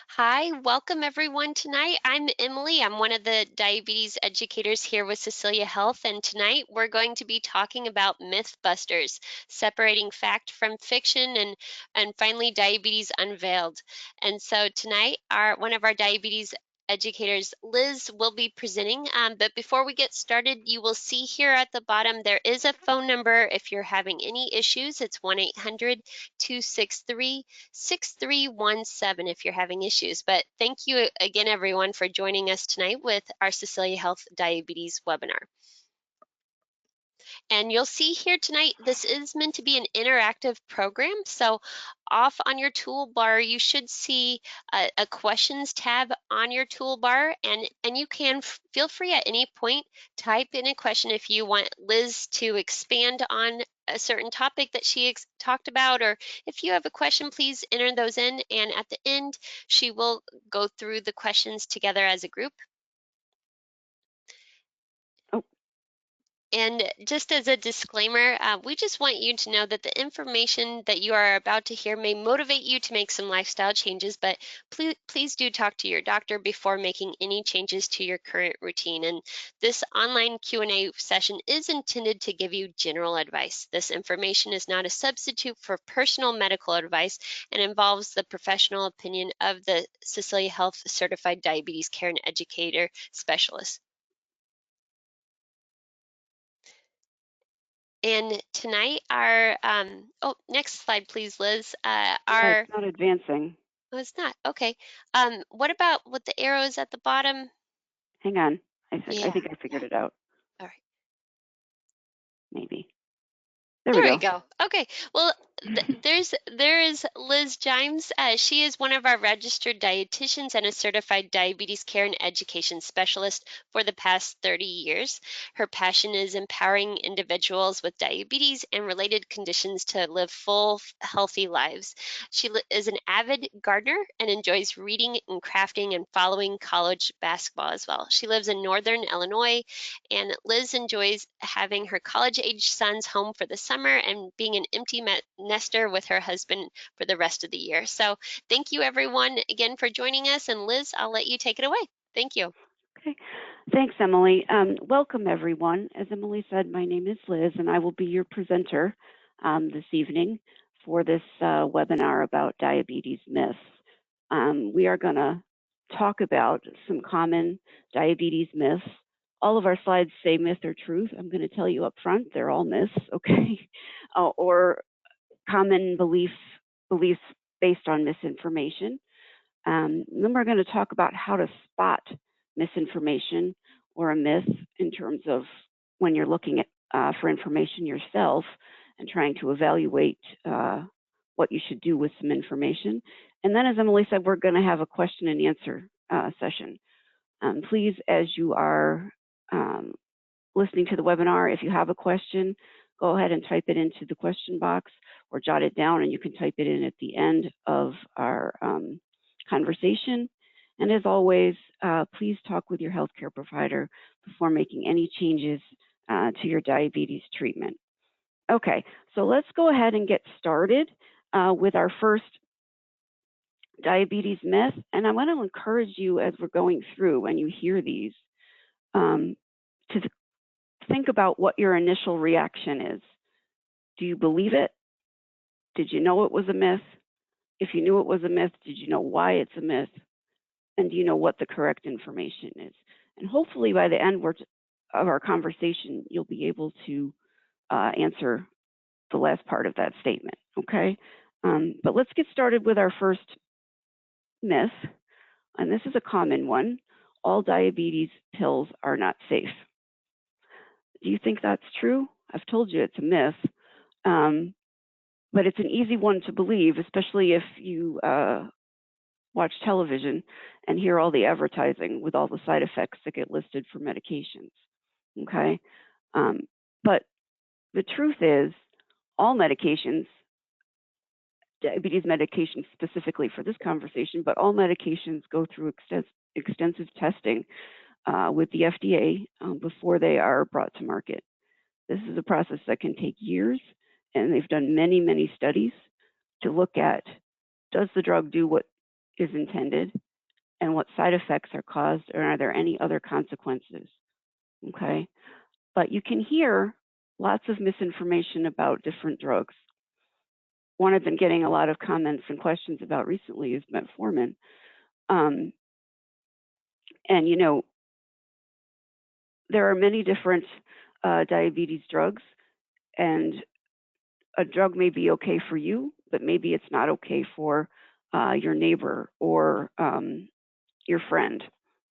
Hi, welcome everyone tonight. I'm Emily. I'm one of the diabetes educators here with Cecilia Health, and tonight we're going to be talking about Mythbusters, separating fact from fiction, and finally Diabetes Unveiled. And so tonight, our one of our diabetes educators, Liz, will be presenting. But before we get started, you will see here at the bottom there is a phone number if you're having any issues. It's 1-800-263-6317 if you're having issues. But thank you again, everyone, for joining us tonight with our Cecilia Health Diabetes webinar. And you'll see here tonight, this is meant to be an interactive program. So off on your toolbar, you should see a questions tab on your toolbar, and you can feel free at any point, type in a question if you want Liz to expand on a certain topic that she talked about, or if you have a question, please enter those in, and at the end, she will go through the questions together as a group. And just as a disclaimer, we just want you to know that the information that you are about to hear may motivate you to make some lifestyle changes, but please do talk to your doctor before making any changes to your current routine. And this online Q&A session is intended to give you general advice. This information is not a substitute for personal medical advice and involves the professional opinion of the Cecilia Health Certified Diabetes Care and Educator Specialist. And tonight, oh, next slide, please, Liz. Yeah, it's not advancing. Oh, it's not. Okay. What about with the arrows at the bottom? Hang on. I Yeah. think I figured it out. All right. Maybe. There we go. Okay. Well, there is Liz Jimes. She is one of our registered dietitians and a certified diabetes care and education specialist for the past 30 years. Her passion is empowering individuals with diabetes and related conditions to live full, healthy lives. She is an avid gardener and enjoys reading and crafting and following college basketball as well. She lives in Northern Illinois, and Liz enjoys having her college-age sons home for the summer and being an empty nester with her husband for the rest of the year. So thank you everyone again for joining us, and Liz, I'll let you take it away. Thank you. Okay. Thanks, Emily. Welcome, everyone. As Emily said, my name is Liz, and I will be your presenter this evening for this webinar about diabetes myths. We are going to talk about some common diabetes myths. All of our slides say myth or truth. I'm going to tell you up front, they're all myths, okay? Or common beliefs based on misinformation. Then we're going to talk about how to spot misinformation or a myth in terms of when you're looking at for information yourself and trying to evaluate what you should do with some information. And then, as Emily said, we're going to have a question and answer session. Please, as you are listening to the webinar, if you have a question, go ahead and type it into the question box or jot it down, and you can type it in at the end of our conversation. And as always, please talk with your healthcare provider before making any changes to your diabetes treatment. Okay, so let's go ahead and get started with our first diabetes myth. And I want to encourage you as we're going through and you hear these to think about what your initial reaction is. Do you believe it? Did you know it was a myth? If you knew it was a myth, did you know why it's a myth? And do you know what the correct information is? And hopefully by the end of our conversation, you'll be able to answer the last part of that statement, okay? But let's get started with our first myth, and this is a common one. All diabetes pills are not safe. Do you think that's true? I've told you it's a myth, but it's an easy one to believe, especially if you watch television and hear all the advertising with all the side effects that get listed for medications, okay? But the truth is, all medications, diabetes medications specifically for this conversation, but all medications go through extensive testing with the FDA before they are brought to market. This is a process that can take years, and they've done many, many studies to look at, does the drug do what is intended and what side effects are caused, or are there any other consequences? Okay. But you can hear lots of misinformation about different drugs. One I've been getting a lot of comments and questions about recently is metformin. And, you know, there are many different diabetes drugs, and a drug may be okay for you, but maybe it's not okay for your neighbor or your friend.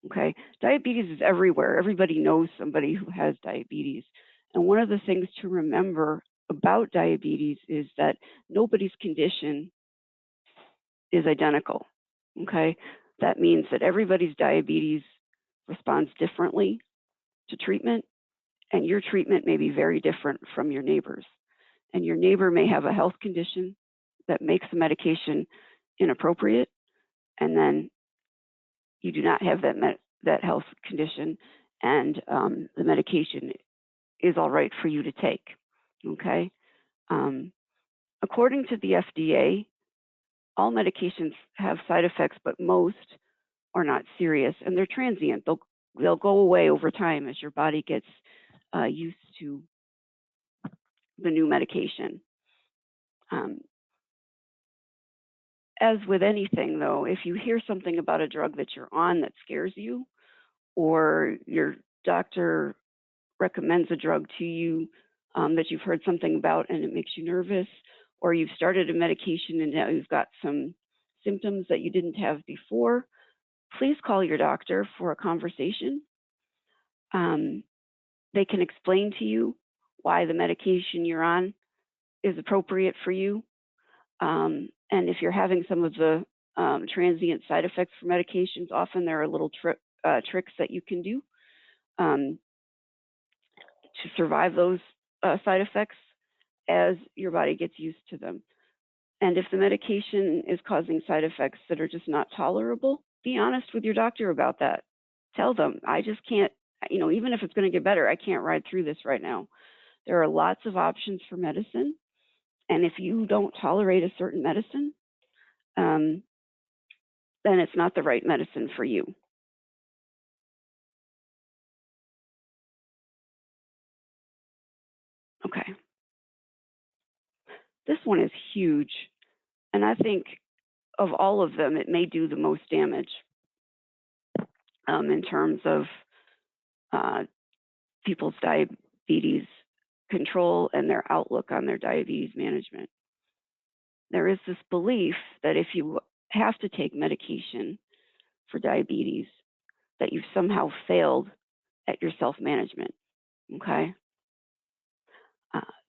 Okay, diabetes is everywhere. Everybody knows somebody who has diabetes. And one of the things to remember about diabetes is that nobody's condition is identical. Okay, that means that everybody's diabetes responds differently to treatment, and your treatment may be very different from your neighbor's. And your neighbor may have a health condition that makes the medication inappropriate, and then you do not have that health condition, and the medication is all right for you to take. Okay. According to the FDA, all medications have side effects, but most are not serious, and they're transient. They'll go away over time as your body gets used to the new medication. As with anything, though, if you hear something about a drug that you're on that scares you, or your doctor recommends a drug to you that you've heard something about and it makes you nervous, or you've started a medication and now you've got some symptoms that you didn't have before, please call your doctor for a conversation. They can explain to you why the medication you're on is appropriate for you. And if you're having some of the transient side effects for medications, often there are little tricks that you can do to survive those side effects as your body gets used to them. And if the medication is causing side effects that are just not tolerable, be honest with your doctor about that. Tell them, I just can't, even if it's going to get better, I can't ride through this right now. There are lots of options for medicine. And if you don't tolerate a certain medicine, then it's not the right medicine for you. Okay. This one is huge. And I think of all of them, it may do the most damage in terms of people's diabetes control and their outlook on their diabetes management. There is this belief that if you have to take medication for diabetes, that you've somehow failed at your self-management, okay?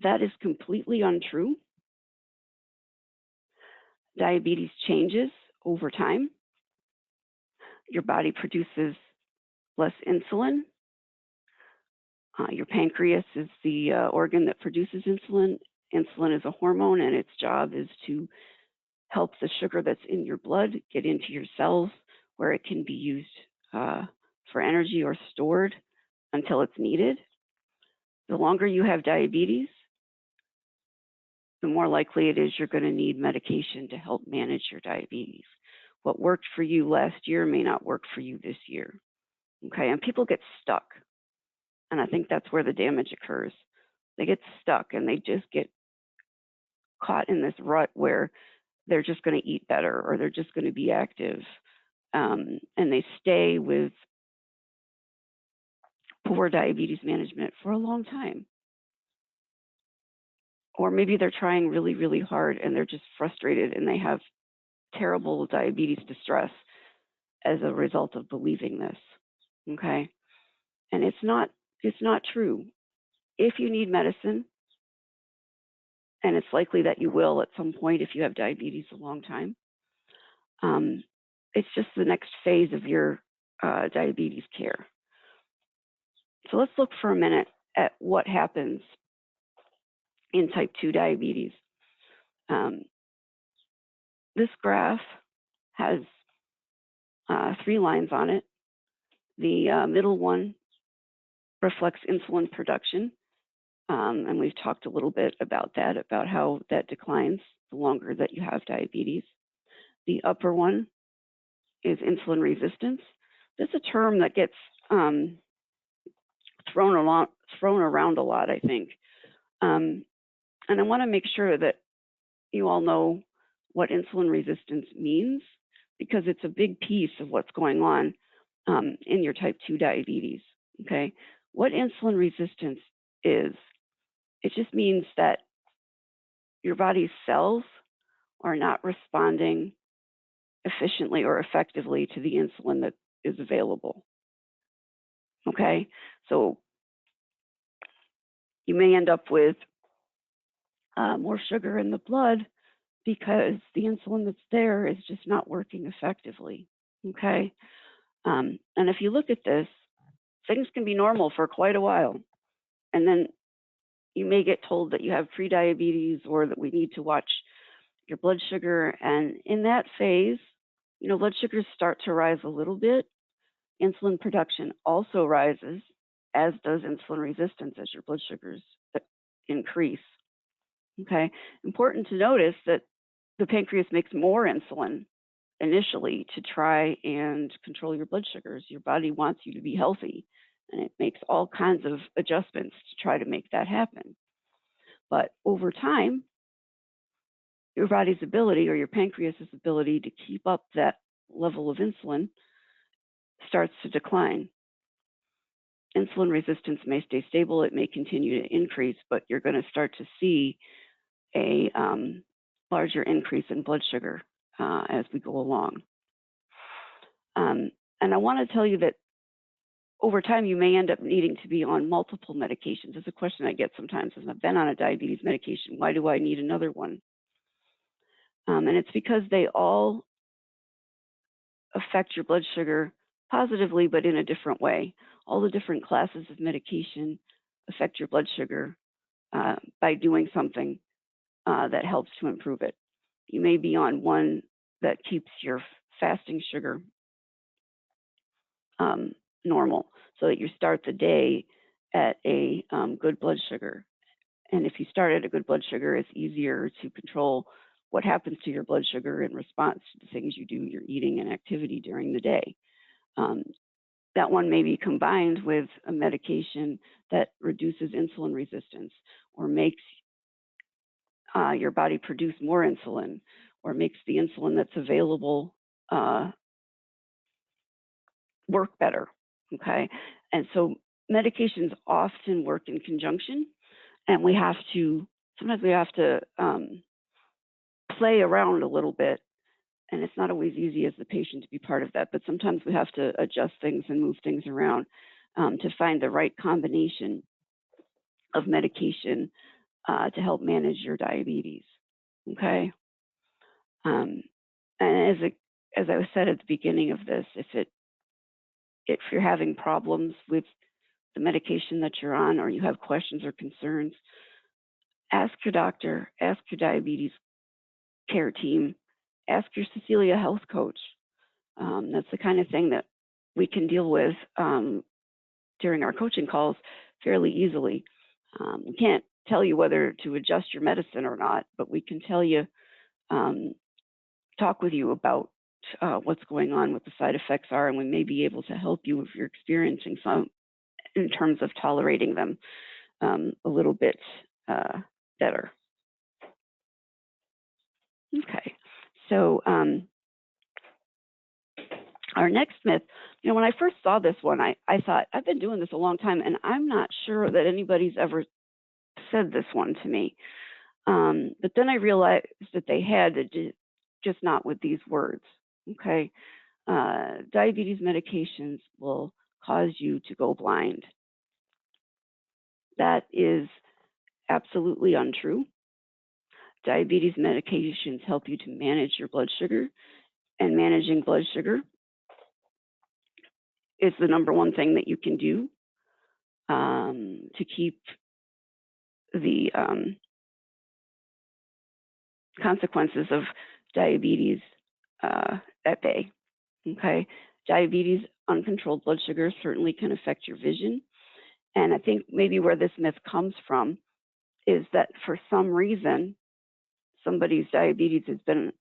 That is completely untrue. Diabetes changes over time. Your body produces less insulin. Your pancreas is the organ that produces insulin. Insulin is a hormone, and its job is to help the sugar that's in your blood get into your cells where it can be used for energy or stored until it's needed. The longer you have diabetes, the more likely it is you're going to need medication to help manage your diabetes. What worked for you last year may not work for you this year. Okay, and people get stuck. And I think that's where the damage occurs. They get stuck and they just get caught in this rut where they're just going to eat better or they're just going to be active. And they stay with poor diabetes management for a long time. Or maybe they're trying really, really hard and they're just frustrated and they have terrible diabetes distress as a result of believing this. Okay. And it's not true. If you need medicine, and it's likely that you will at some point if you have diabetes a long time, it's just the next phase of your diabetes care. So let's look for a minute at what happens in type 2 diabetes. This graph has 3 lines on it. The middle one reflects insulin production, and we've talked a little bit about that, about how that declines the longer that you have diabetes. The upper one is insulin resistance. This is a term that gets thrown around a lot, I think. And I want to make sure that you all know what insulin resistance means, because it's a big piece of what's going on in your type 2 diabetes. Okay, what insulin resistance is, it just means that your body's cells are not responding efficiently or effectively to the insulin that is available. Okay, so you may end up with more sugar in the blood because the insulin that's there is just not working effectively. Okay, and if you look at this, things can be normal for quite a while, and then you may get told that you have prediabetes or that we need to watch your blood sugar. And in that phase, blood sugars start to rise a little bit. Insulin production also rises, as does insulin resistance as your blood sugars increase. Okay, important to notice that the pancreas makes more insulin initially to try and control your blood sugars. Your body wants you to be healthy, and it makes all kinds of adjustments to try to make that happen. But over time, your body's ability, or your pancreas's ability, to keep up that level of insulin starts to decline. Insulin resistance may stay stable, it may continue to increase, but you're going to start to see a larger increase in blood sugar as we go along. And I want to tell you that over time, you may end up needing to be on multiple medications. It's a question I get sometimes: is I've been on a diabetes medication, why do I need another one? And it's because they all affect your blood sugar positively, but in a different way. All the different classes of medication affect your blood sugar by doing something that helps to improve it. You may be on one that keeps your fasting sugar normal, so that you start the day at a good blood sugar. And if you start at a good blood sugar, it's easier to control what happens to your blood sugar in response to the things you do, your eating and activity during the day. That one may be combined with a medication that reduces insulin resistance, or makes your body produce more insulin, or makes the insulin that's available work better. Okay, and so medications often work in conjunction, and sometimes we have to play around a little bit, and it's not always easy as the patient to be part of that, but sometimes we have to adjust things and move things around to find the right combination of medication to help manage your diabetes. Okay, and as I said at the beginning of this, if you're having problems with the medication that you're on, or you have questions or concerns, ask your doctor, ask your diabetes care team, ask your Cecilia health coach. That's the kind of thing that we can deal with during our coaching calls fairly easily. We can't tell you whether to adjust your medicine or not, but we can tell you, talk with you about what's going on, what the side effects are, and we may be able to help you if you're experiencing some in terms of tolerating them a little bit better. Okay, so our next myth, when I first saw this one, I thought, I've been doing this a long time, and I'm not sure that anybody's ever said this one to me. But then I realized that they had, just not with these words. Okay, diabetes medications will cause you to go blind. That is absolutely untrue. Diabetes medications help you to manage your blood sugar, and managing blood sugar is the number one thing that you can do to keep the consequences of diabetes at bay. Okay, diabetes, uncontrolled blood sugar, certainly can affect your vision. And I think maybe where this myth comes from is that for some reason, somebody's diabetes has been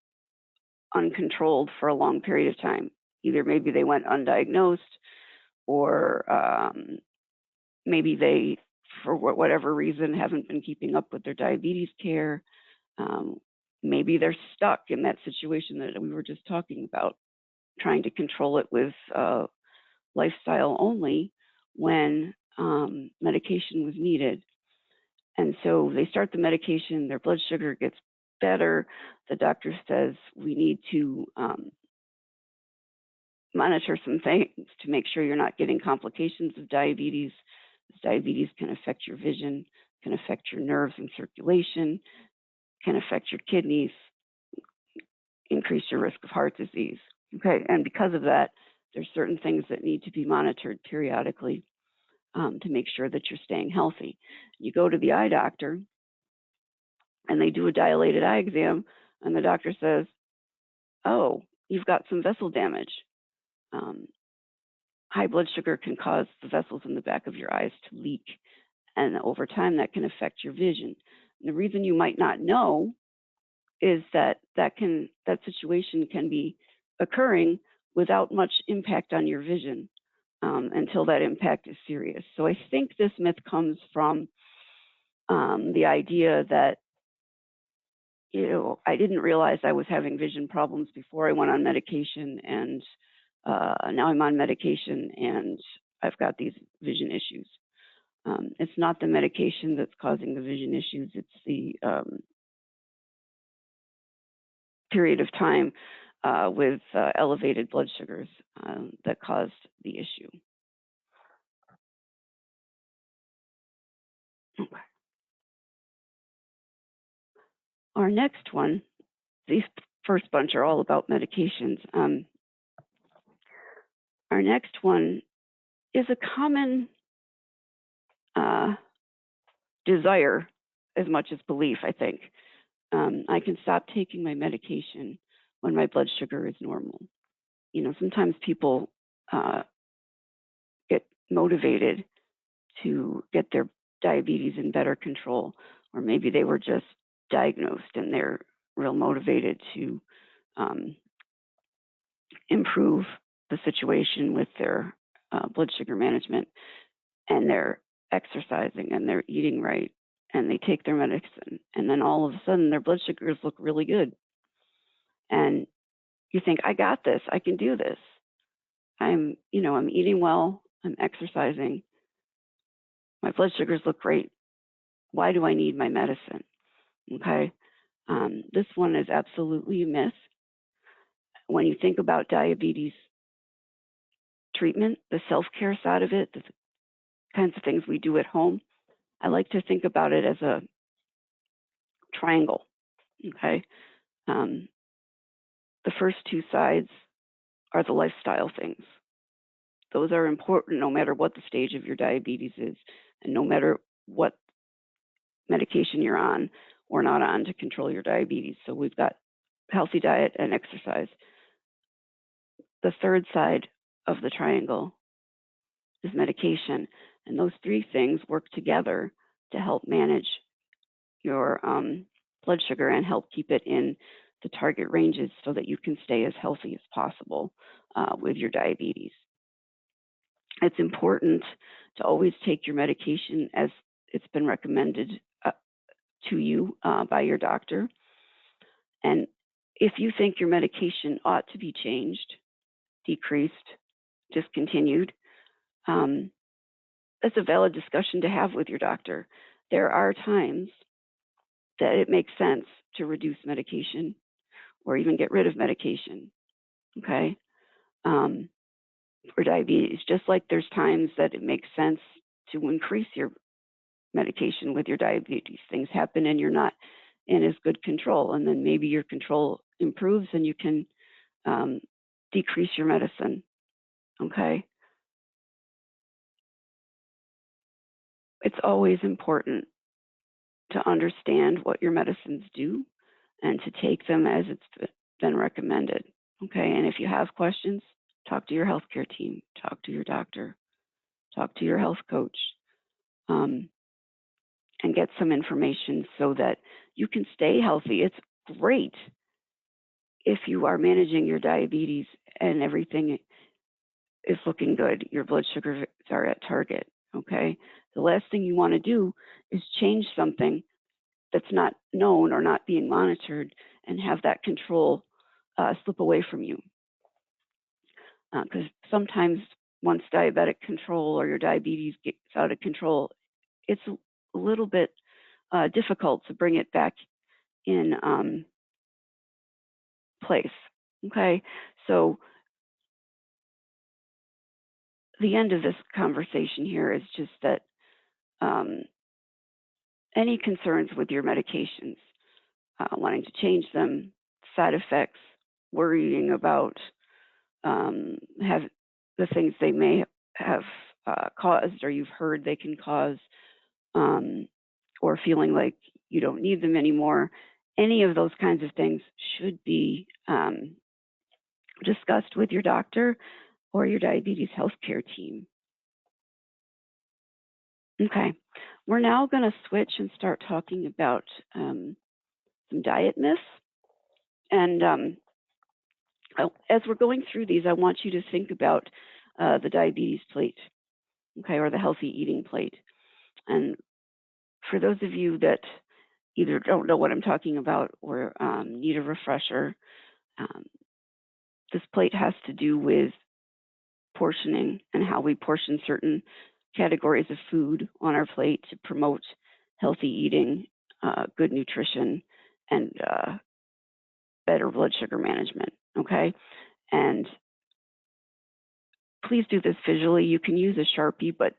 uncontrolled for a long period of time. Either maybe they went undiagnosed, or maybe they, for whatever reason, haven't been keeping up with their diabetes care. Maybe they're stuck in that situation that we were just talking about, trying to control it with lifestyle only when medication was needed. And so they start the medication, their blood sugar gets better. The doctor says we need to monitor some things to make sure you're not getting complications of diabetes. Diabetes can affect your vision, can affect your nerves and circulation, can affect your kidneys, increase your risk of heart disease. Okay, and because of that, there's certain things that need to be monitored periodically to make sure that you're staying healthy. You go to the eye doctor and they do a dilated eye exam, and the doctor says, oh, you've got some vessel damage. High blood sugar can cause the vessels in the back of your eyes to leak, and over time that can affect your vision. And the reason you might not know is that situation can be occurring without much impact on your vision until that impact is serious. So I think this myth comes from the idea that, I didn't realize I was having vision problems before I went on medication, and now I'm on medication and I've got these vision issues. It's not the medication that's causing the vision issues, it's the period of time with elevated blood sugars that caused the issue. Okay. Our next one, these first bunch are all about medications. Our next one is a common desire as much as belief, I think. I can stop taking my medication when my blood sugar is normal. Sometimes people get motivated to get their diabetes in better control, or maybe they were just diagnosed and they're real motivated to improve the situation with their blood sugar management, and they're exercising and they're eating right and they take their medicine, and then all of a sudden their blood sugars look really good. And you think, I got this, I can do this. I'm eating well, I'm exercising, my blood sugars look great. Why do I need my medicine? Okay. This one is absolutely a myth. When you think about diabetes treatment, the self-care side of it, the kinds of things we do at home, I like to think about it as a triangle. Okay. The first two sides are the lifestyle things. Those are important no matter what the stage of your diabetes is, and no matter what medication you're on or not on to control your diabetes. So we've got healthy diet and exercise. The third side of the triangle is medication. And those three things work together to help manage your blood sugar and help keep it in the target ranges so that you can stay as healthy as possible with your diabetes. It's important to always take your medication as it's been recommended to you by your doctor. And if you think your medication ought to be changed, decreased, discontinued, that's a valid discussion to have with your doctor. There are times that it makes sense to reduce medication or even get rid of medication, okay, for diabetes, just like there's times that it makes sense to increase your medication with your diabetes. Things happen and you're not in as good control, and then maybe your control improves and you can decrease your medicine, okay? It's always important to understand what your medicines do and to take them as it's been recommended, okay? And if you have questions, talk to your healthcare team, talk to your doctor, talk to your health coach, and get some information so that you can stay healthy. It's great if you are managing your diabetes and everything is looking good, your blood sugars are at target, okay? The last thing you want to do is change something that's not known or not being monitored and have that control slip away from you. Because sometimes once diabetic control or your diabetes gets out of control, it's a little bit difficult to bring it back in place, okay? So the end of this conversation here is just that any concerns with your medications, wanting to change them, side effects, worrying about have the things they may have caused or you've heard they can cause, or feeling like you don't need them anymore, any of those kinds of things should be discussed with your doctor or your diabetes healthcare team. Okay, we're now going to switch and start talking about some diet myths. And as we're going through these, I want you to think about the diabetes plate, okay, or the healthy eating plate. And for those of you that either don't know what I'm talking about or need a refresher, this plate has to do with portioning and how we portion certain categories of food on our plate to promote healthy eating, good nutrition, and better blood sugar management, okay? And please do this visually. You can use a Sharpie, but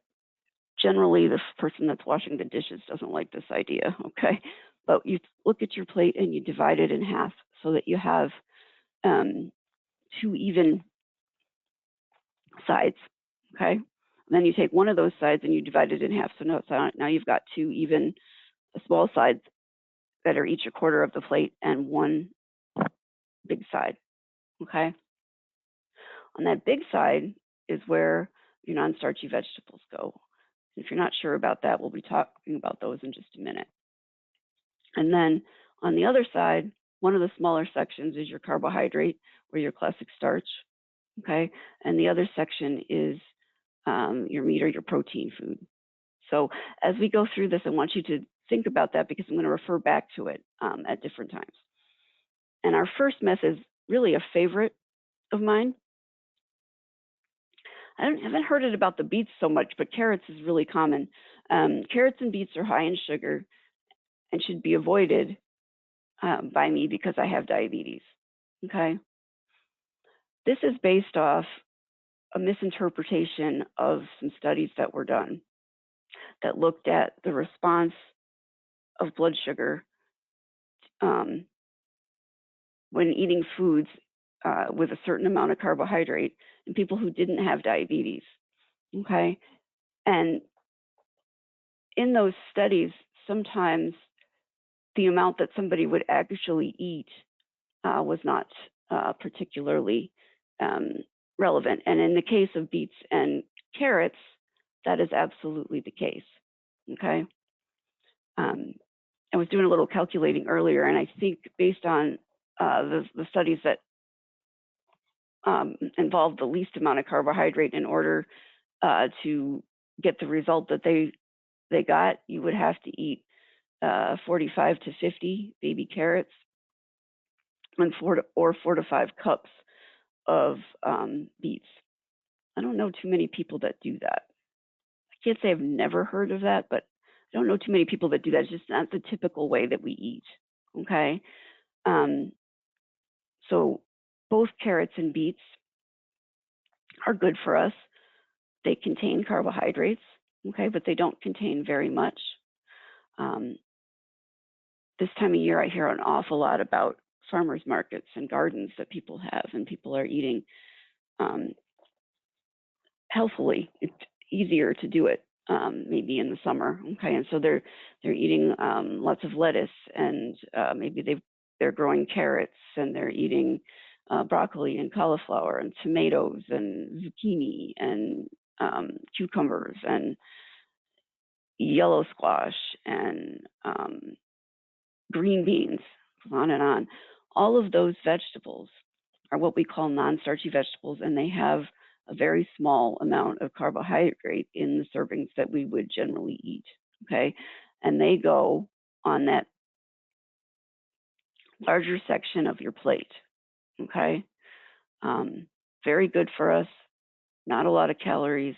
generally the person that's washing the dishes doesn't like this idea, okay? But you look at your plate and you divide it in half so that you have two even sides, okay? And then you take one of those sides and you divide it in half. So now you've got two even small sides that are each a quarter of the plate and one big side, okay? On that big side is where your non-starchy vegetables go. If you're not sure about that, we'll be talking about those in just a minute. And then on the other side, one of the smaller sections is your carbohydrate or your classic starch, okay? And the other section is your meat or your protein food. So as we go through this, I want you to think about that because I'm going to refer back to it at different times. And our first myth is really a favorite of mine. I haven't heard it about the beets so much, but carrots is really common. Carrots and beets are high in sugar and should be avoided by me because I have diabetes, okay? This is based off a misinterpretation of some studies that were done that looked at the response of blood sugar when eating foods with a certain amount of carbohydrate in people who didn't have diabetes, okay? And in those studies, sometimes the amount that somebody would actually eat was not particularly relevant. And in the case of beets and carrots, that is absolutely the case, okay? I was doing a little calculating earlier, and I think based on the studies that involved the least amount of carbohydrate in order to get the result that they got, you would have to eat 45 to 50 baby carrots and 4 to 5 cups of beets. I don't know too many people that do that. I can't say I've never heard of that, but I don't know too many people that do that. It's just not the typical way that we eat, okay? So both carrots and beets are good for us. They contain carbohydrates, okay, but they don't contain very much. This time of year, I hear an awful lot about farmers markets and gardens that people have, and people are eating healthfully. It's easier to do it maybe in the summer, okay, and so they're eating lots of lettuce, and maybe they're growing carrots, and they're eating broccoli and cauliflower and tomatoes and zucchini and cucumbers and yellow squash and green beans, on and on. all of those vegetables are what we call non-starchy vegetables, and they have a very small amount of carbohydrate in the servings that we would generally eat, okay? And they go on that larger section of your plate, okay? Very good for us, not a lot of calories.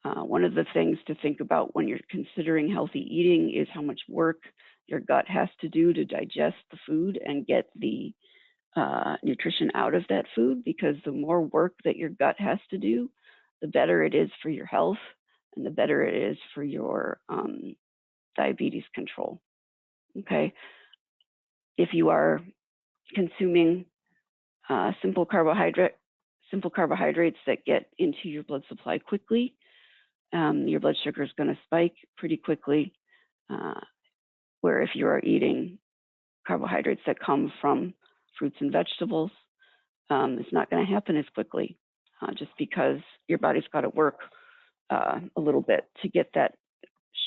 One of the things to think about when you're considering healthy eating is how much work your gut has to do to digest the food and get the nutrition out of that food, because the more work that your gut has to do, the better it is for your health and the better it is for your diabetes control. Okay. If you are consuming simple carbohydrates that get into your blood supply quickly, your blood sugar is going to spike pretty quickly. Where if you are eating carbohydrates that come from fruits and vegetables, it's not going to happen as quickly, just because your body's got to work a little bit to get that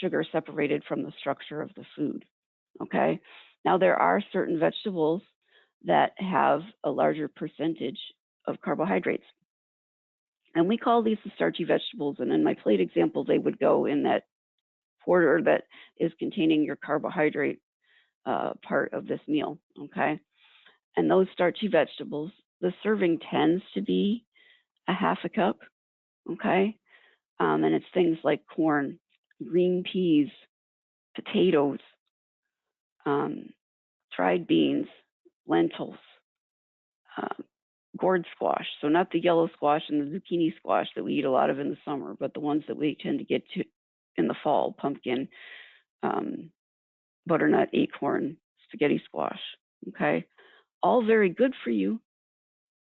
sugar separated from the structure of the food. Okay. Now there are certain vegetables that have a larger percentage of carbohydrates, and we call these the starchy vegetables. And in my plate example, they would go in that order that is containing your carbohydrate part of this meal. Okay. And those starchy vegetables, the serving tends to be a half a cup. Okay. And it's things like corn, green peas, potatoes, dried beans, lentils, gourd squash. So not the yellow squash and the zucchini squash that we eat a lot of in the summer, but the ones that we tend to get to in the fall: pumpkin, butternut, acorn, spaghetti squash. Okay. All very good for you.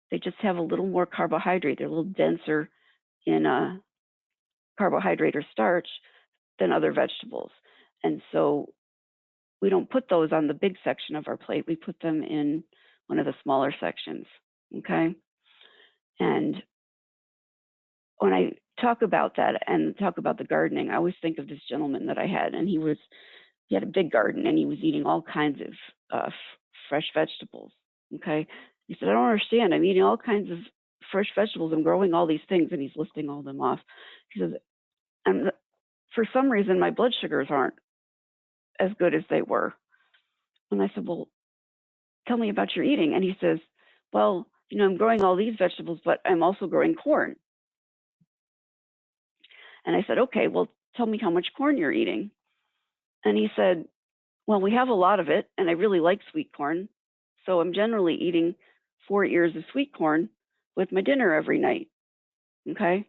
They just have a little more carbohydrate. They're a little denser in carbohydrate or starch than other vegetables. And so we don't put those on the big section of our plate. We put them in one of the smaller sections. Okay. And when I talk about that and talk about the gardening, I always think of this gentleman that I had, and he had a big garden and he was eating all kinds of fresh vegetables. Okay. He said, I don't understand. I'm eating all kinds of fresh vegetables. I'm growing all these things. And he's listing all them off. He says, and for some reason, my blood sugars aren't as good as they were. And I said, well, tell me about your eating. And he says, well, I'm growing all these vegetables, but I'm also growing corn. And I said, okay, well, tell me how much corn you're eating. And he said, well, we have a lot of it, and I really like sweet corn. So I'm generally eating 4 ears of sweet corn with my dinner every night. Okay.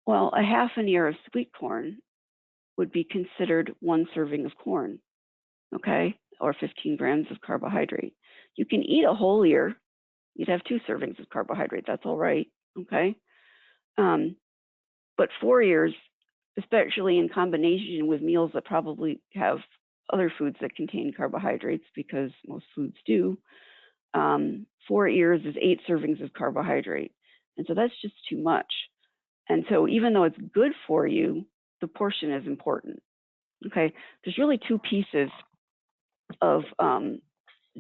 Well, a half an ear of sweet corn would be considered 1 serving of corn. Okay. Or 15 grams of carbohydrate. You can eat a whole ear. You'd have 2 servings of carbohydrate. That's all right. Okay. But 4 ears, especially in combination with meals that probably have other foods that contain carbohydrates, because most foods do, 4 ears is 8 servings of carbohydrate. And so that's just too much. And so even though it's good for you, the portion is important. Okay. There's really 2 pieces of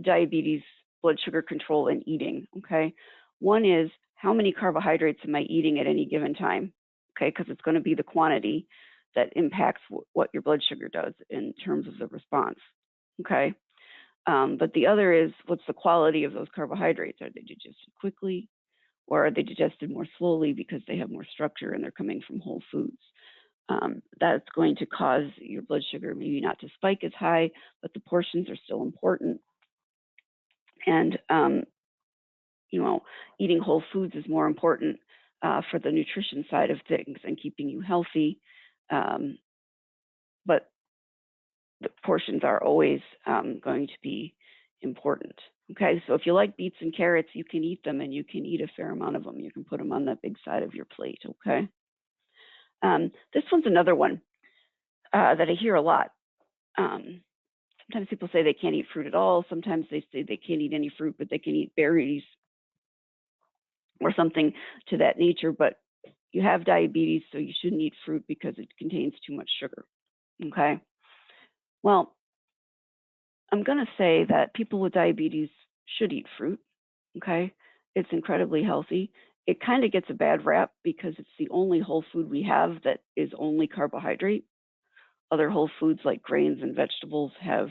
diabetes, blood sugar control, and eating. Okay. One is, how many carbohydrates am I eating at any given time? Okay. Because it's going to be the quantity that impacts what your blood sugar does in terms of the response. Okay. But the other is, what's the quality of those carbohydrates? Are they digested quickly, or are they digested more slowly because they have more structure and they're coming from whole foods? That's going to cause your blood sugar maybe not to spike as high, but the portions are still important. And, eating whole foods is more important for the nutrition side of things and keeping you healthy. But the portions are always going to be important. Okay, so if you like beets and carrots, you can eat them, and you can eat a fair amount of them. You can put them on that big side of your plate. Okay. This one's another one that I hear a lot. Sometimes people say they can't eat fruit at all. Sometimes they say they can't eat any fruit, but they can eat berries or something to that nature. But you have diabetes, so you shouldn't eat fruit because it contains too much sugar. Okay. Well, I'm going to say that people with diabetes should eat fruit. Okay. It's incredibly healthy. It kind of gets a bad rap because it's the only whole food we have that is only carbohydrate. Other whole foods like grains and vegetables have,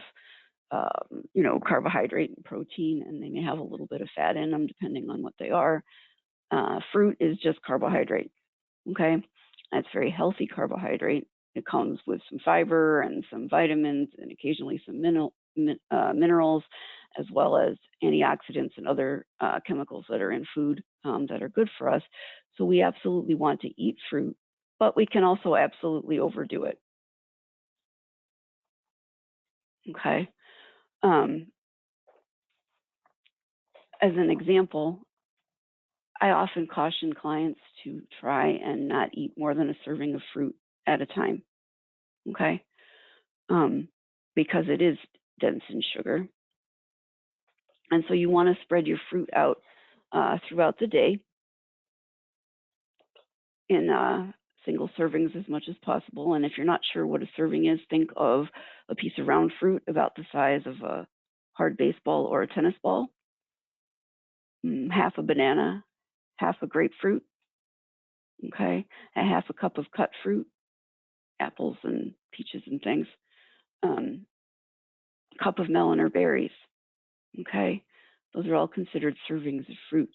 carbohydrate and protein, and they may have a little bit of fat in them depending on what they are. Fruit is just carbohydrate. Okay. That's very healthy carbohydrate. It comes with some fiber and some vitamins and occasionally some minerals, as well as antioxidants and other chemicals that are in food that are good for us. So we absolutely want to eat fruit, but we can also absolutely overdo it. Okay. As an example, I often caution clients to try and not eat more than a serving of fruit at a time. Okay. Because it is dense in sugar. And so you want to spread your fruit out throughout the day in single servings as much as possible. And if you're not sure what a serving is, think of a piece of round fruit about the size of a hard baseball or a tennis ball, half a banana, half a grapefruit, okay, a half a cup of cut fruit, apples and peaches and things, cup of melon or berries, okay. Those are all considered servings of fruit.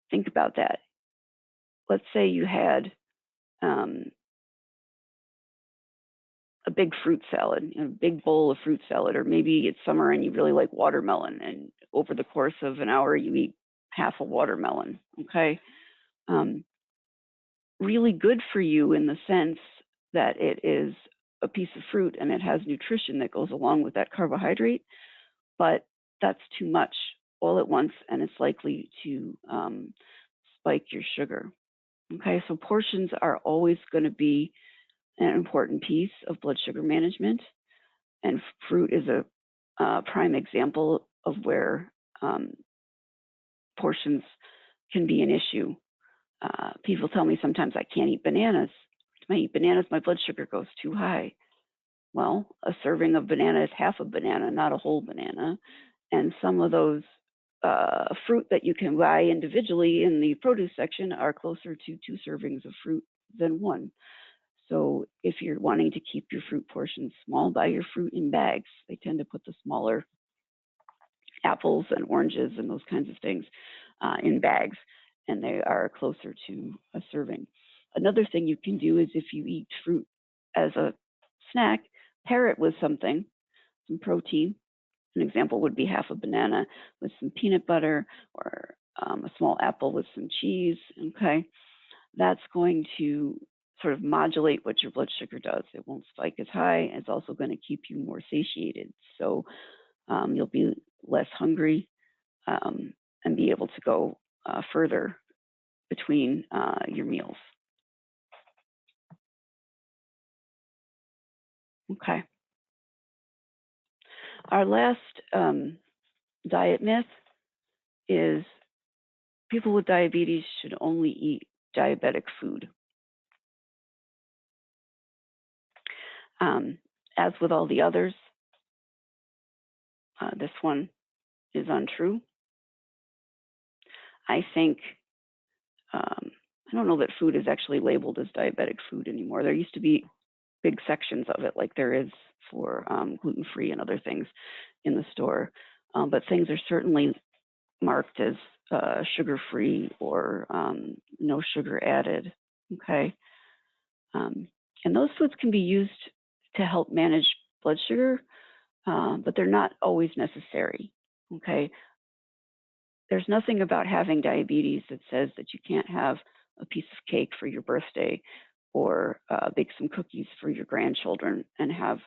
Think about that. Let's say you had a big fruit salad, a big bowl of fruit salad, or maybe it's summer and you really like watermelon, and over the course of an hour you eat half a watermelon. Okay, really good for you in the sense that it is a piece of fruit and it has nutrition that goes along with that carbohydrate, but that's too much all at once, and it's likely to spike your sugar. Okay, so portions are always going to be an important piece of blood sugar management, and fruit is a prime example of where portions can be an issue. People tell me sometimes I can't eat bananas. If I eat bananas, my blood sugar goes too high. Well, a serving of banana is half a banana, not a whole banana. And some of those fruit that you can buy individually in the produce section are closer to 2 servings of fruit than 1. So if you're wanting to keep your fruit portions small, buy your fruit in bags. They tend to put the smaller apples and oranges and those kinds of things in bags, and they are closer to a serving. Another thing you can do is if you eat fruit as a snack, pair it with something, some protein. An example would be half a banana with some peanut butter, or a small apple with some cheese. Okay, that's going to sort of modulate what your blood sugar does. It won't spike as high. It's also going to keep you more satiated. So you'll be less hungry and be able to go further between your meals. Okay. Our last diet myth is people with diabetes should only eat diabetic food. As with all the others, this one is untrue. I think, I don't know that food is actually labeled as diabetic food anymore. There used to be big sections of it, like there is for gluten-free and other things in the store. But things are certainly marked as sugar-free or no sugar added. Okay. And those foods can be used to help manage blood sugar, but they're not always necessary. Okay. There's nothing about having diabetes that says that you can't have a piece of cake for your birthday, or bake some cookies for your grandchildren and have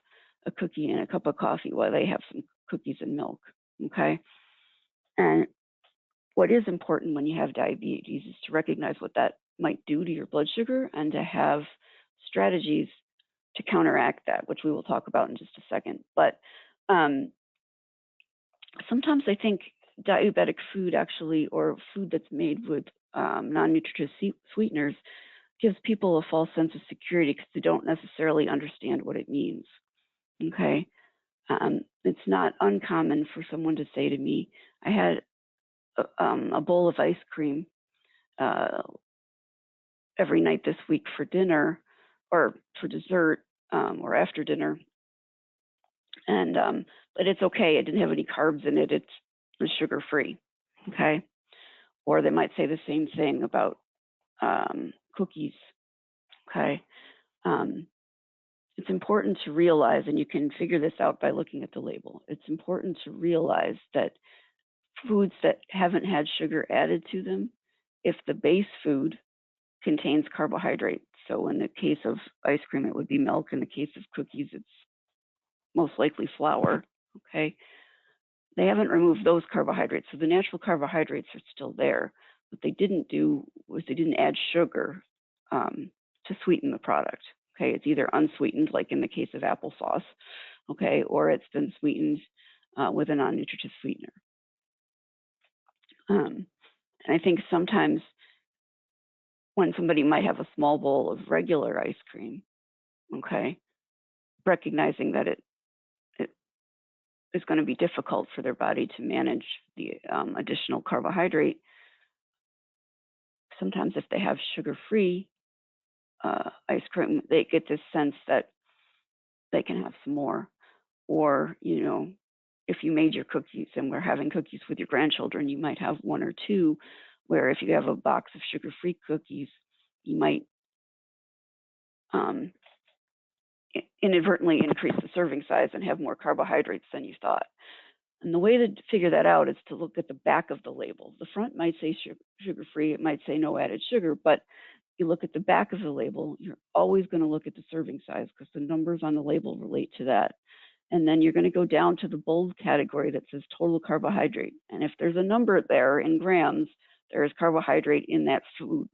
a cookie and a cup of coffee while they have some cookies and milk. Okay. And what is important when you have diabetes is to recognize what that might do to your blood sugar and to have strategies to counteract that, which we will talk about in just a second. But sometimes I think diabetic food actually, or food that's made with non-nutritive sweeteners, gives people a false sense of security because they don't necessarily understand what it means. Okay. It's not uncommon for someone to say to me, I had a bowl of ice cream uh, every night this week for dinner or for dessert or after dinner. And but it's okay. It didn't have any carbs in it. It was sugar free. Okay. Or they might say the same thing about cookies. Okay. Um, it's important to realize, and you can figure this out by looking at the label. It's important to realize that foods that haven't had sugar added to them, if the base food contains carbohydrate, so in the case of ice cream, it would be milk. In the case of cookies, it's most likely flour. Okay. They haven't removed those carbohydrates. So the natural carbohydrates are still there. What they didn't do was they didn't add sugar to sweeten the product. Okay, it's either unsweetened, like in the case of applesauce, okay, or it's been sweetened with a non-nutritive sweetener. And I think sometimes when somebody might have a small bowl of regular ice cream, okay, recognizing that it is going to be difficult for their body to manage the additional carbohydrate. Sometimes if they have sugar-free ice cream, they get this sense that they can have some more. Or, if you made your cookies and we're having cookies with your grandchildren, you might have one or two, where if you have a box of sugar-free cookies, you might inadvertently increase the serving size and have more carbohydrates than you thought. And the way to figure that out is to look at the back of the label. The front might say sugar-free, it might say no added sugar, but you look at the back of the label, you're always going to look at the serving size because the numbers on the label relate to that. And then you're going to go down to the bold category that says total carbohydrate. And if there's a number there in grams, there is carbohydrate in that food,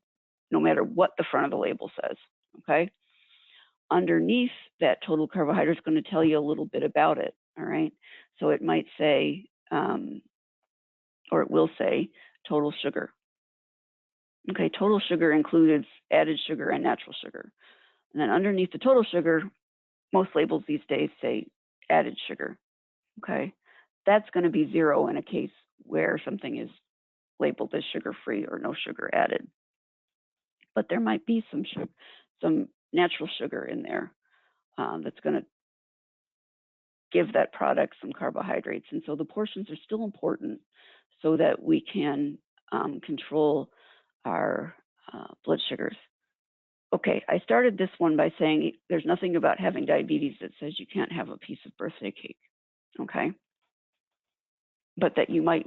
no matter what the front of the label says. Okay. Underneath that total carbohydrate is going to tell you a little bit about it. All right. So it might say, or it will say, total sugar. Okay, total sugar includes added sugar and natural sugar. And then underneath the total sugar, most labels these days say added sugar. Okay, that's going to be 0 in a case where something is labeled as sugar-free or no sugar added. But there might be some natural sugar in there that's going to give that product some carbohydrates. And so the portions are still important so that we can control our blood sugars. Okay, I started this one by saying there's nothing about having diabetes that says you can't have a piece of birthday cake, okay? But that you might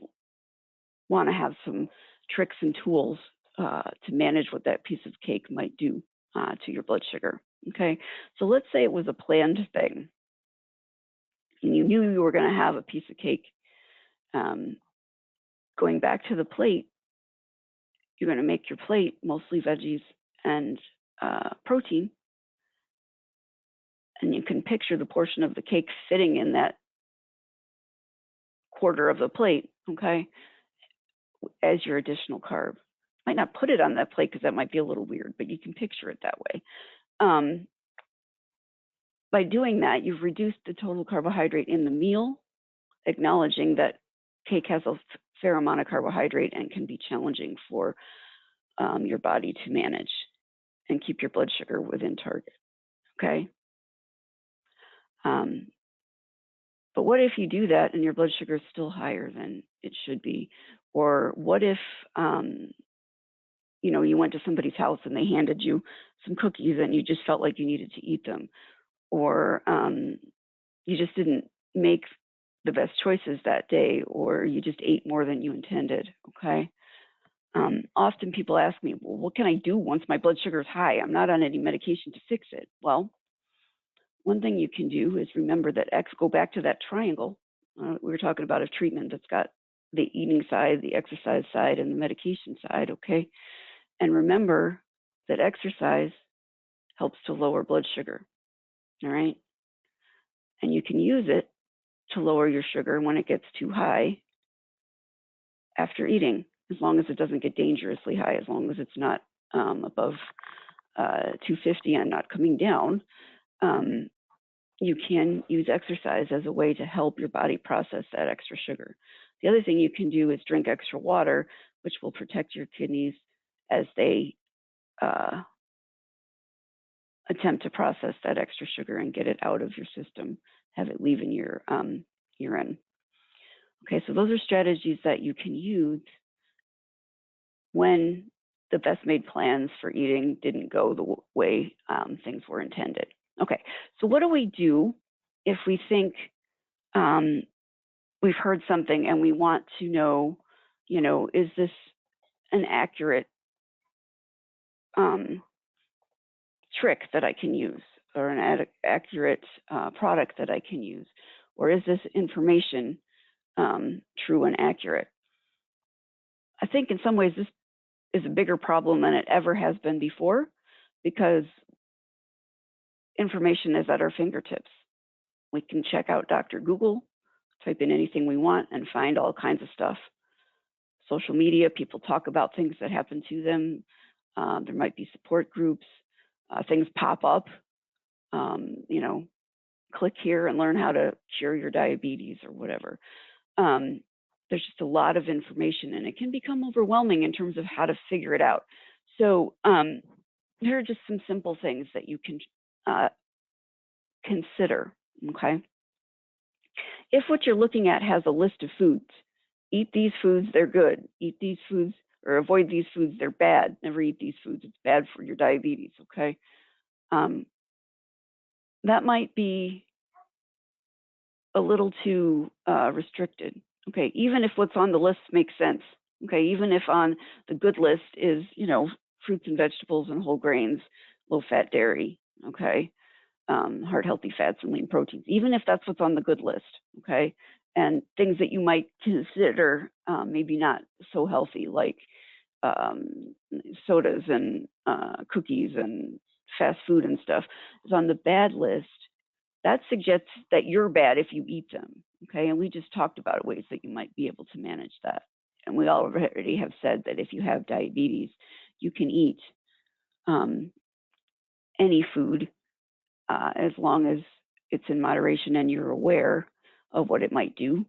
want to have some tricks and tools to manage what that piece of cake might do to your blood sugar, okay? So let's say it was a planned thing, and you knew you were going to have a piece of cake. Going back to the plate, you're going to make your plate mostly veggies and protein. And you can picture the portion of the cake fitting in that quarter of the plate, okay, as your additional carb. Might not put it on that plate because that might be a little weird, but you can picture it that way. By doing that, you've reduced the total carbohydrate in the meal, acknowledging that cake has a fair amount of carbohydrate and can be challenging for your body to manage and keep your blood sugar within target, okay? But what if you do that and your blood sugar is still higher than it should be? Or what if, you went to somebody's house and they handed you some cookies and you just felt like you needed to eat them? Or you just didn't make the best choices that day, or you just ate more than you intended, okay? Often people ask me, well, what can I do once my blood sugar is high? I'm not on any medication to fix it. Well, one thing you can do is remember that go back to that triangle. We were talking about a treatment that's got the eating side, the exercise side, and the medication side, okay? And remember that exercise helps to lower blood sugar, all right? And you can use it to lower your sugar when it gets too high after eating, as long as it doesn't get dangerously high, as long as it's not above 250 and not coming down. you can use exercise as a way to help your body process that extra sugar. The other thing you can do is drink extra water, which will protect your kidneys as they attempt to process that extra sugar and get it out of your system, have it leave in your urine. Okay, so those are strategies that you can use when the best made plans for eating didn't go the way things were intended. Okay, so what do we do if we think we've heard something and we want to know, is this an accurate trick that I can use, or an accurate product that I can use? Or is this information true and accurate? I think in some ways this is a bigger problem than it ever has been before, because information is at our fingertips. We can check out Dr. Google, type in anything we want, and find all kinds of stuff. Social media, people talk about things that happen to them. There might be support groups. Things pop up. Click here and learn how to cure your diabetes or whatever. There's just a lot of information, and it can become overwhelming in terms of how to figure it out. So here are just some simple things that you can consider, okay? If what you're looking at has a list of foods, eat these foods, they're good. Eat these foods, or avoid these foods, they're bad. Never eat these foods, it's bad for your diabetes, okay? That might be a little too restricted, okay? Even if what's on the list makes sense, okay? Even if on the good list is, fruits and vegetables and whole grains, low-fat dairy, okay? Heart-healthy fats and lean proteins, even if that's what's on the good list, okay? And things that you might consider maybe not so healthy, like sodas and cookies and fast food and stuff, is on the bad list. That suggests that you're bad if you eat them, okay? And we just talked about ways that you might be able to manage that. And we already have said that if you have diabetes, you can eat any food as long as it's in moderation and you're aware of what it might do,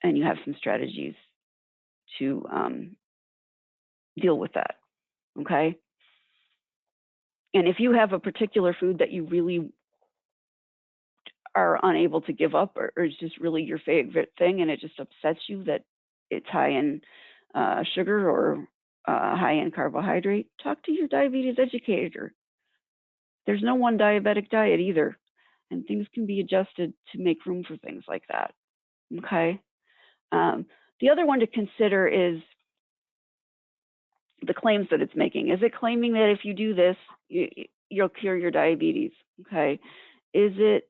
and you have some strategies to deal with that, okay? And if you have a particular food that you really are unable to give up, or is just really your favorite thing, and it just upsets you that it's high in sugar or high in carbohydrate, talk to your diabetes educator. There's no one diabetic diet either, and things can be adjusted to make room for things like that, okay? The other one to consider is the claims that it's making. Is it claiming that if you do this, you'll cure your diabetes, okay? Is it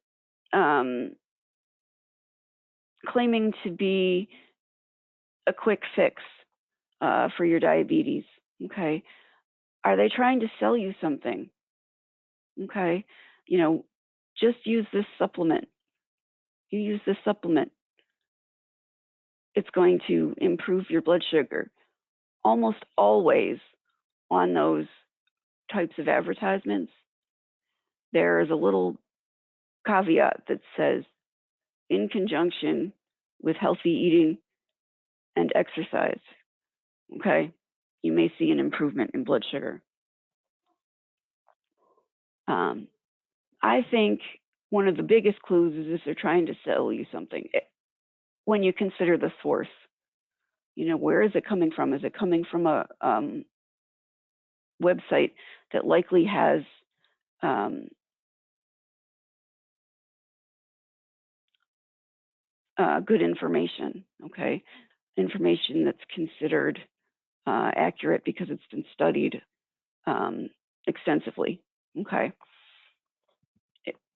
claiming to be a quick fix for your diabetes, okay? Are they trying to sell you something, okay? Just use this supplement. You use this supplement, it's going to improve your blood sugar. Almost always on those types of advertisements, there is a little caveat that says, in conjunction with healthy eating and exercise, okay, you may see an improvement in blood sugar. I think one of the biggest clues is if they're trying to sell you something. When you consider the source, where is it coming from? Is it coming from a website that likely has good information, okay? Information that's considered accurate because it's been studied extensively, okay?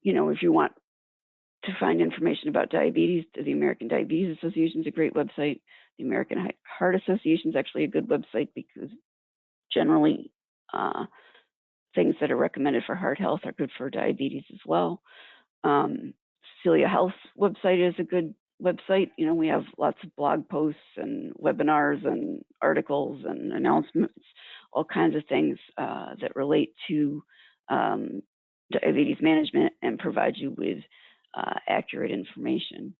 If you want to find information about diabetes, the American Diabetes Association is a great website. The American Heart Association is actually a good website because generally things that are recommended for heart health are good for diabetes as well. Cecilia Health's website is a good website. We have lots of blog posts and webinars and articles and announcements, all kinds of things that relate to diabetes management and provide you with accurate information.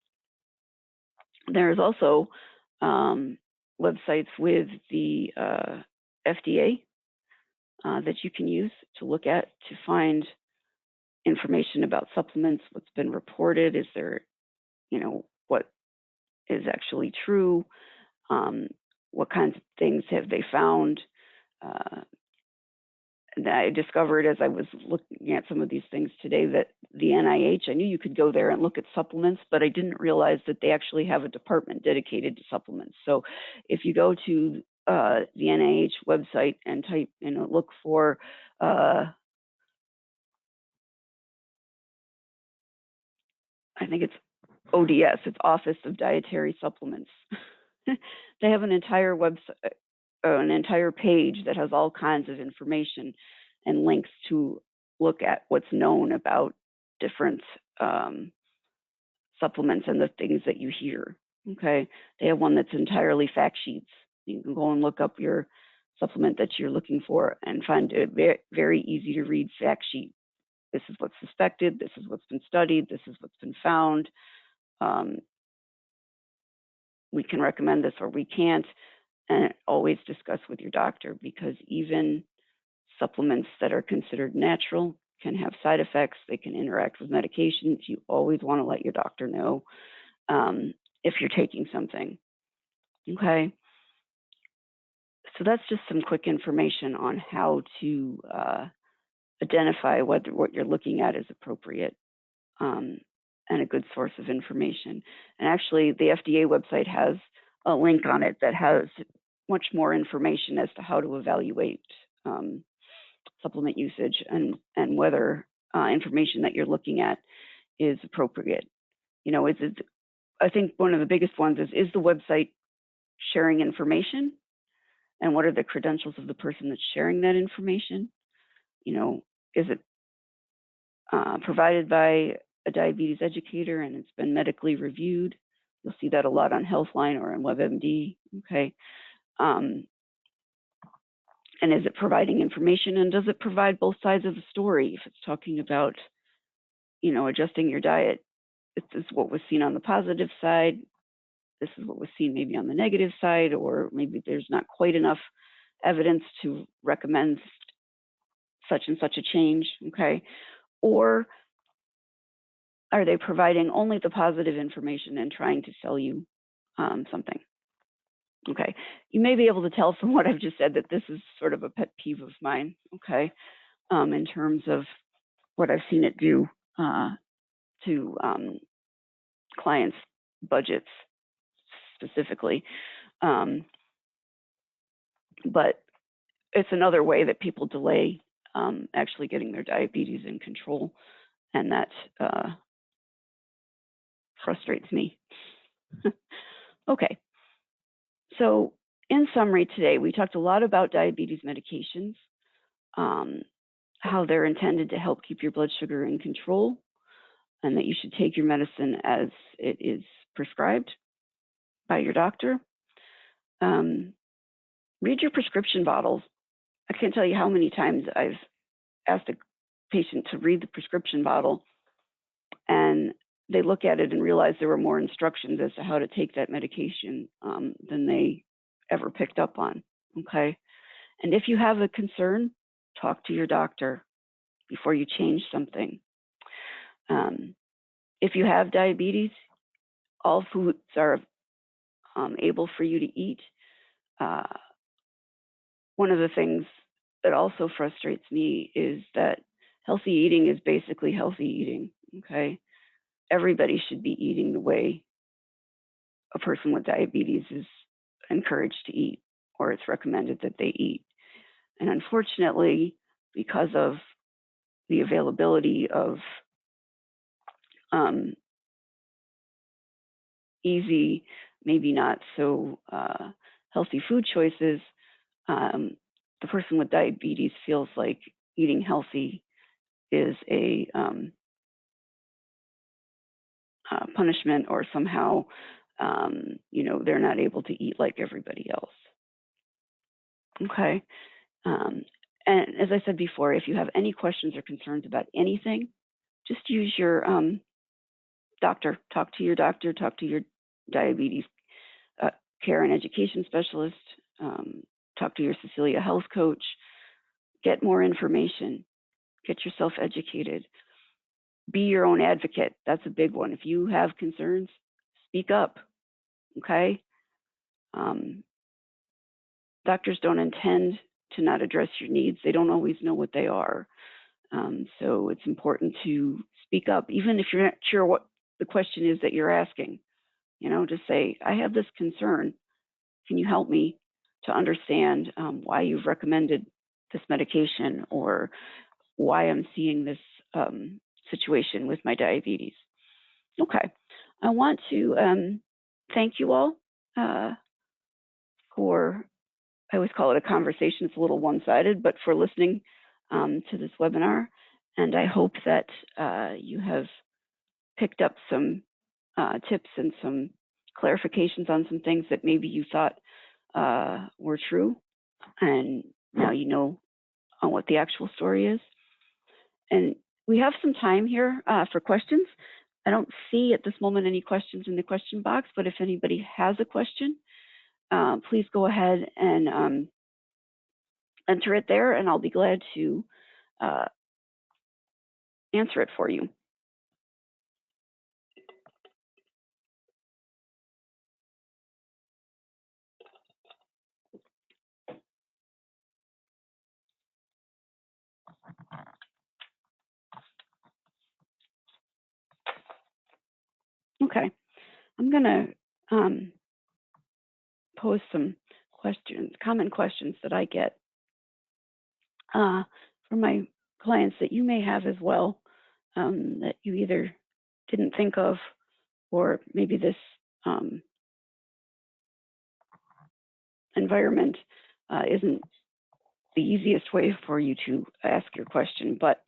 There's also websites with the FDA that you can use to look at to find information about supplements, what's been reported, is there, what is actually true, what kinds of things have they found. That I discovered as I was looking at some of these things today that the NIH, I knew you could go there and look at supplements, but I didn't realize that they actually have a department dedicated to supplements. So if you go to the NIH website and type, look for I think it's ODS, it's Office of Dietary Supplements. They have an entire website, an entire page that has all kinds of information and links to look at what's known about different supplements and the things that you hear. Okay, they have one that's entirely fact sheets. You can go and look up your supplement that you're looking for and find a very, very easy to read fact sheet. This is what's suspected. This is what's been studied. This is what's been found. We can recommend this or we can't. And always discuss with your doctor, because even supplements that are considered natural can have side effects. They can interact with medications. You always want to let your doctor know if you're taking something. Okay. So that's just some quick information on how to identify whether what you're looking at is appropriate and a good source of information. And actually, the FDA website has a link on it that has much more information as to how to evaluate supplement usage and whether information that you're looking at is appropriate. I think one of the biggest ones is the website sharing information, and what are the credentials of the person that's sharing that information? Is it provided by a diabetes educator and it's been medically reviewed? You'll see that a lot on Healthline or on WebMD. Okay. And is it providing information, and does it provide both sides of the story? If it's talking about, adjusting your diet, this is what was seen on the positive side, this is what was seen maybe on the negative side, or maybe there's not quite enough evidence to recommend such and such a change, okay? Or are they providing only the positive information and trying to sell you something? Okay, you may be able to tell from what I've just said that this is sort of a pet peeve of mine, okay, in terms of what I've seen it do to clients' budgets specifically. But it's another way that people delay actually getting their diabetes in control, and that frustrates me. Okay. So in summary today, we talked a lot about diabetes medications, how they're intended to help keep your blood sugar in control, and that you should take your medicine as it is prescribed by your doctor. Read your prescription bottles. I can't tell you how many times I've asked a patient to read the prescription bottle, and they look at it and realize there were more instructions as to how to take that medication than they ever picked up on, okay? And if you have a concern, talk to your doctor before you change something. If you have diabetes, all foods are able for you to eat. One of the things that also frustrates me is that healthy eating is basically healthy eating, okay? Everybody should be eating the way a person with diabetes is encouraged to eat, or it's recommended that they eat. And unfortunately, because of the availability of easy, maybe not so healthy food choices, the person with diabetes feels like eating healthy is a punishment, or somehow, they're not able to eat like everybody else. Okay. And as I said before, if you have any questions or concerns about anything, just use your doctor, talk to your doctor, talk to your diabetes care and education specialist, talk to your Cecilia health coach, get more information, get yourself educated, be your own advocate. That's a big one. If you have concerns, speak up, okay? Doctors don't intend to not address your needs. They don't always know what they are. So it's important to speak up, even if you're not sure what the question is that you're asking. Just say, I have this concern. Can you help me to understand why you've recommended this medication or why I'm seeing this situation with my diabetes? Okay. I want to thank you all for, I always call it a conversation. It's a little one-sided, but for listening to this webinar. And I hope that you have picked up some tips and some clarifications on some things that maybe you thought were true. And now you know what the actual story is. And we have some time here for questions. I don't see at this moment any questions in the question box, but if anybody has a question, please go ahead and enter it there, and I'll be glad to answer it for you. Okay, I'm gonna pose some questions, common questions that I get from my clients that you may have as well, that you either didn't think of, or maybe this environment isn't the easiest way for you to ask your question. But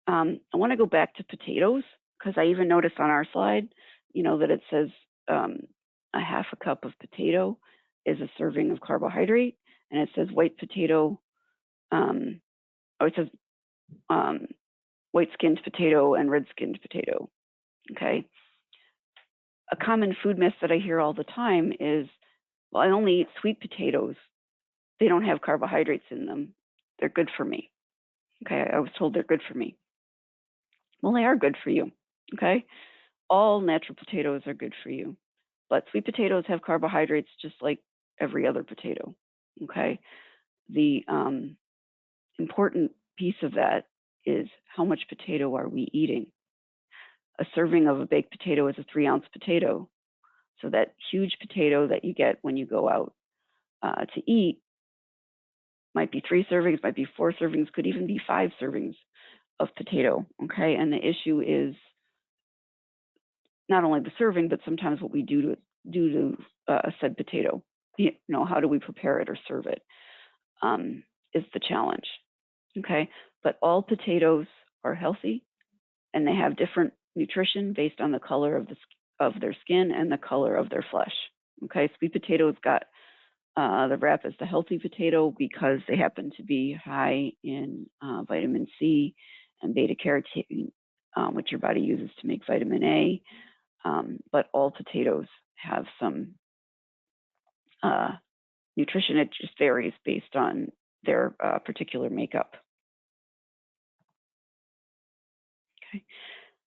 I want to go back to potatoes, because I even noticed on our slide, that it says a half a cup of potato is a serving of carbohydrate, and it says white potato, it says white-skinned potato and red-skinned potato, okay? A common food myth that I hear all the time is, well, I only eat sweet potatoes. They don't have carbohydrates in them. They're good for me, okay? I was told they're good for me. Well, they are good for you, okay? All natural potatoes are good for you, but sweet potatoes have carbohydrates just like every other potato, okay? The important piece of that is how much potato are we eating? A serving of a baked potato is a 3-ounce potato. So that huge potato that you get when you go out to eat might be 3 servings, might be 4 servings, could even be 5 servings of potato, okay? And the issue is not only the serving, but sometimes what we do to said potato. How do we prepare it or serve it is the challenge, okay? But all potatoes are healthy, and they have different nutrition based on the color of their skin and the color of their flesh, okay? Sweet potatoes got the rap as the healthy potato because they happen to be high in vitamin C and beta carotene, which your body uses to make vitamin A. But all potatoes have some nutrition. It just varies based on their particular makeup. Okay.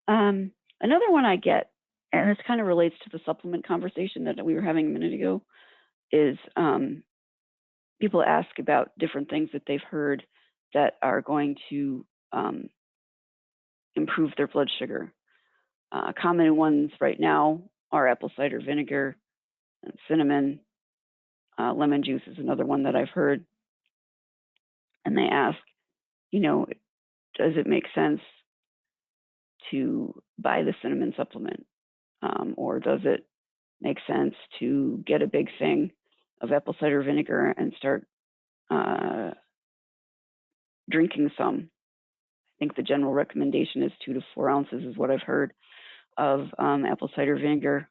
Another one I get, and this kind of relates to the supplement conversation that we were having a minute ago, is people ask about different things that they've heard that are going to improve their blood sugar. Common ones right now are apple cider vinegar, and cinnamon, lemon juice is another one that I've heard. And they ask, does it make sense to buy the cinnamon supplement? Or does it make sense to get a big thing of apple cider vinegar and start drinking some? I think the general recommendation is 2 to 4 ounces is what I've heard of apple cider vinegar.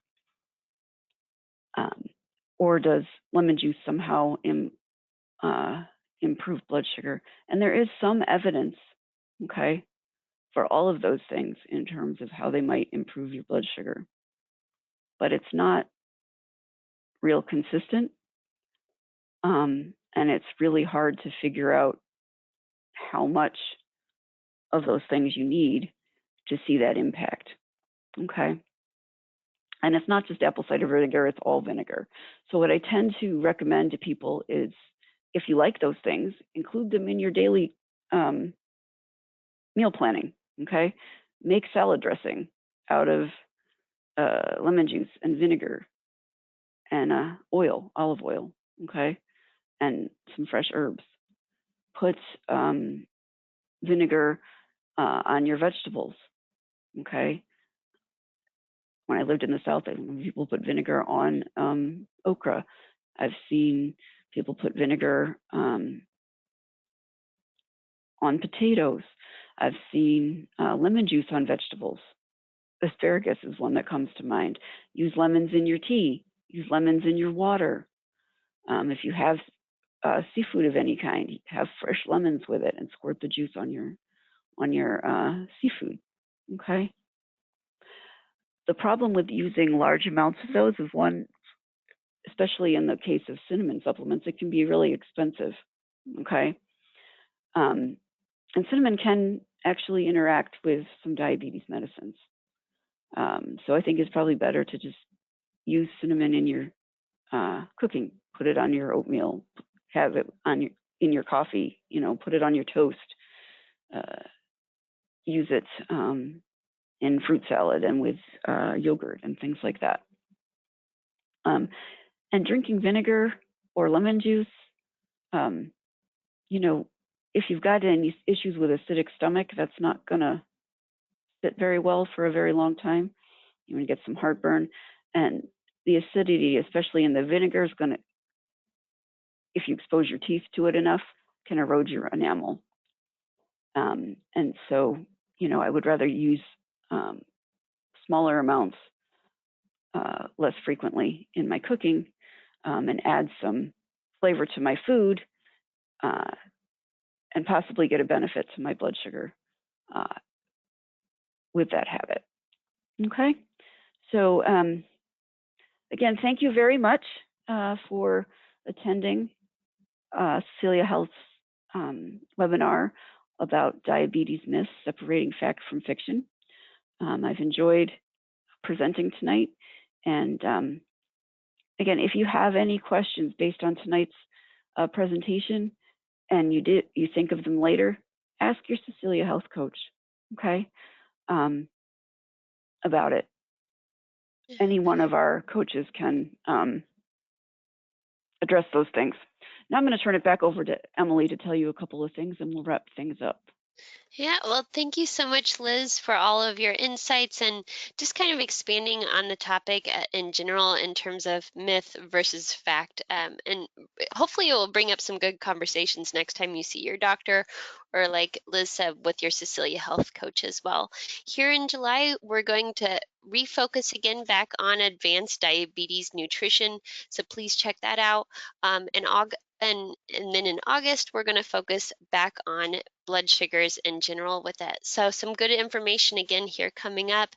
Or does lemon juice somehow improve blood sugar? And there is some evidence, okay, for all of those things in terms of how they might improve your blood sugar. But it's not real consistent. And it's really hard to figure out how much of those things you need to see that impact. Okay. And it's not just apple cider vinegar, it's all vinegar. So what I tend to recommend to people is if you like those things, include them in your daily meal planning. Okay. Make salad dressing out of lemon juice and vinegar and olive oil. Okay. And some fresh herbs. Put vinegar on your vegetables. Okay. When I lived in the South, people put vinegar on okra. I've seen people put vinegar on potatoes. I've seen lemon juice on vegetables. Asparagus is one that comes to mind. Use lemons in your tea. Use lemons in your water. If you have seafood of any kind, have fresh lemons with it and squirt the juice on your seafood. Okay. The problem with using large amounts of those is one, especially in the case of cinnamon supplements, it can be really expensive. Okay. And cinnamon can actually interact with some diabetes medicines. So I think it's probably better to just use cinnamon in your cooking. Put it on your oatmeal, have it in your coffee, put it on your toast, use it in fruit salad and with yogurt and things like that. And drinking vinegar or lemon juice, if you've got any issues with acidic stomach, that's not going to sit very well for a very long time. You're going to get some heartburn. And the acidity, especially in the vinegar, is going to, if you expose your teeth to it enough, can erode your enamel. And so, I would rather use smaller amounts less frequently in my cooking and add some flavor to my food and possibly get a benefit to my blood sugar with that habit. Okay. So again, thank you very much for attending Cecilia Health's webinar about diabetes myths, separating fact from fiction. I've enjoyed presenting tonight. And again, if you have any questions based on tonight's presentation and you think of them later, ask your Cecilia Health coach, okay, about it. Any one of our coaches can address those things. Now I'm going to turn it back over to Emily to tell you a couple of things and we'll wrap things up. Yeah, well, thank you so much, Liz, for all of your insights and just kind of expanding on the topic in general in terms of myth versus fact. And hopefully it will bring up some good conversations next time you see your doctor or, like Liz said, with your Cecilia Health coach as well. Here in July, we're going to refocus again back on advanced diabetes nutrition. So please check that out. And then in August, we're going to focus back on blood sugars in general with it. So some good information again here coming up.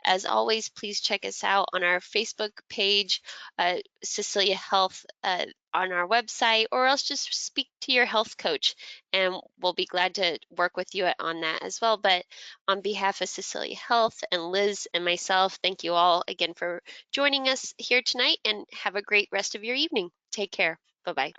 As always, please check us out on our Facebook page, Cecilia Health on our website, or else just speak to your health coach and we'll be glad to work with you on that as well. But on behalf of Cecilia Health and Liz and myself, thank you all again for joining us here tonight and have a great rest of your evening. Take care. Bye-bye.